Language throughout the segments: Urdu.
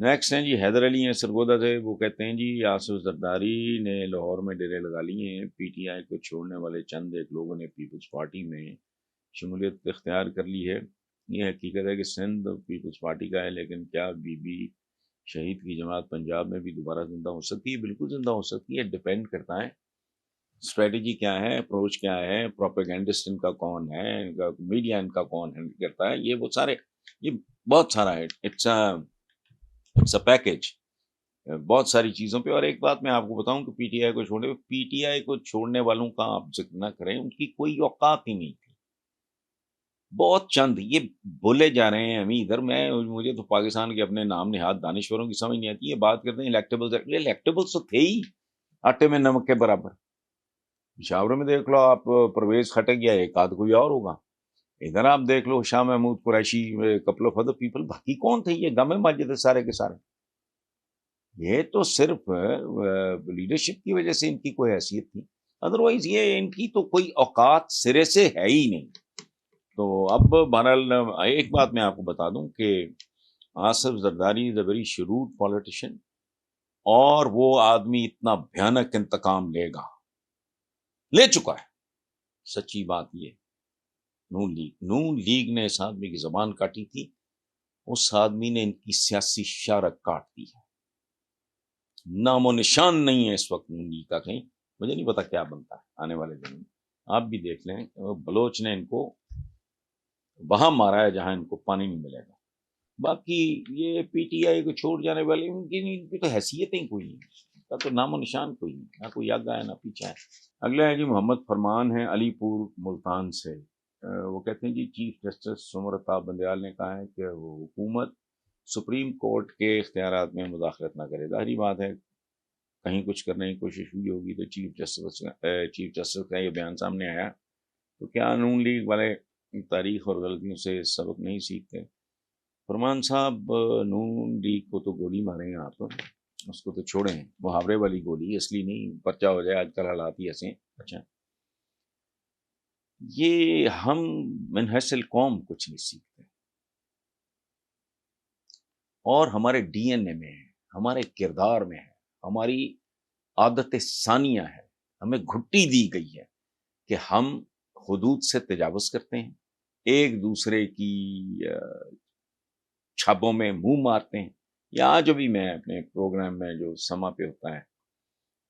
نیکسٹ ہیں جی حیدر علی ہیں سرگودا سے، وہ کہتے ہیں جی آصف زرداری نے لاہور میں ڈیرے لگا لیے ہیں، پی ٹی آئی کو چھوڑنے والے چند ایک لوگوں نے پیپلز پارٹی میں شمولیت اختیار کر لی ہے۔ یہ حقیقت ہے کہ سندھ پیپلز پارٹی کا ہے، لیکن کیا بی بی شہید کی جماعت پنجاب میں بھی دوبارہ زندہ ہو سکتی ہے؟ بالکل زندہ ہو سکتی ہے، ڈیپینڈ کرتا ہے اسٹریٹجی کیا ہے، اپروچ کیا ہے، پروپیگنڈسٹ ان کا کون ہے، ان کا میڈیا ان کا کون ہینڈل کرتا ہے، یہ وہ سارے، یہ بہت سارا ہے، اٹس اے پیکج بہت ساری چیزوں پہ۔ اور ایک بات میں آپ کو بتاؤں کہ پی ٹی آئی کو چھوڑنے والوں کا آپ ذکر نہ کریں، ان کی کوئی اوقات ہی نہیں تھی، بہت چند یہ بولے جا رہے ہیں ہمیں ادھر، مجھے تو پاکستان کے اپنے نام نہاد دانشوروں کی سمجھ نہیں آتی، یہ بات کرتے ہیں الیکٹیبلز تو تھے ہی آٹے میں نمک کے برابر۔ پشاور میں دیکھ لو آپ، پرویز خٹک یا ایک آدھ کوئی اور ہوگا، ادھر آپ دیکھ لو Shah Mahmood Qureshi, couple of other people, باقی کون تھے؟ یہ گم ماجد سارے کے سارے۔ یہ تو صرف لیڈرشپ کی وجہ سے ان کی کوئی حیثیت تھی، ادروائز یہ ان کی تو کوئی اوقات سرے سے ہے ہی نہیں۔ تو اب بہرحال ایک بات میں آپ کو بتا دوں کہ آصف زرداری از اے ویری شروڈ پالیٹیشین، اور وہ آدمی اتنا بھیانک انتقام لے چکا ہے۔ سچی بات یہ، نون لیگ نے اس آدمی کی زبان کاٹی تھی، اس آدمی نے ان کی سیاسی شارک کاٹ دی ہے، نام و نشان نہیں ہے اس وقت نون لیگ کا کہیں، مجھے نہیں پتا کیا بنتا ہے آنے والے دن میں۔ آپ بھی دیکھ لیں، بلوچ نے ان کو وہاں مارا ہے جہاں ان کو پانی نہیں ملے گا۔ باقی یہ پی ٹی آئی کو چھوڑ جانے والے ان کی تو حیثیتیں کوئی نہیں، ان کا تو نام و نشان کوئی نہیں، نہ کوئی آگا ہے نہ پیچھا ہے۔ اگلا ہے جی محمد فرمان ہیں علی پور ملتان سے، وہ کہتے ہیں جی چیف جسٹس سمرتا بندیال نے کہا ہے کہ وہ حکومت سپریم کورٹ کے اختیارات میں مداخلت نہ کرے۔ ظاہری بات ہے کہیں کچھ کرنے کی کوشش ہوئی ہوگی تو چیف جسٹس کا یہ بیان سامنے آیا، تو کیا نون لیگ والے تاریخ اور غلطیوں سے سبق نہیں سیکھتے؟ فرمان صاحب نون لیگ کو تو گولی ماریں آپ، اس کو تو چھوڑیں، محاورے والی گولی، اصلی نہیں، پرچہ ہو جائے، آج کل حالات ہی ایسے ہیں۔ اچھا، یہ ہم من حیث القوم کچھ نہیں سیکھتے، اور ہمارے ڈی این اے میں ہے، ہمارے کردار میں ہے، ہماری عادت ثانیہ ہے، ہمیں گھٹی دی گئی ہے کہ ہم حدود سے تجاوز کرتے ہیں، ایک دوسرے کی چھبوں میں منہ مارتے ہیں، یا جو بھی میں اپنے پروگرام میں جو سما پہ ہوتا ہے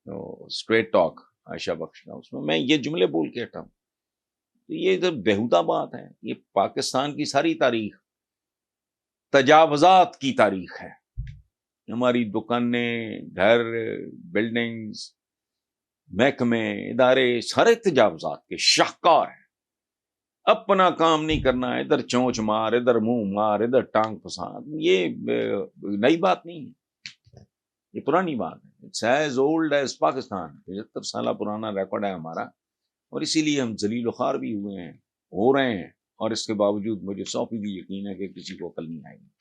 تو اسٹریٹ ٹاک عائشہ بخش کا، اس میں یہ جملے بول کے ہٹا ہوں، تو یہ ادھر بیہودہ بات ہے۔ یہ پاکستان کی ساری تاریخ تجاوزات کی تاریخ ہے، ہماری دکانیں، گھر، بلڈنگز، محکمے، ادارے، سارے تجاوزات کے شاہکار ہیں۔ اپنا کام نہیں کرنا، ادھر چونچ مار، ادھر منہ مار، ادھر ٹانگ پھسا، یہ نئی بات نہیں ہے، یہ پرانی بات ہے، it's as old as Pakistan, 75 سالہ پرانا ریکارڈ ہے ہمارا، اور اسی لیے ہم ذلیل و خوار بھی ہوئے ہیں، ہو رہے ہیں، اور اس کے باوجود مجھے 100% یقین ہے کہ کسی کو عقل نہیں آئے گی۔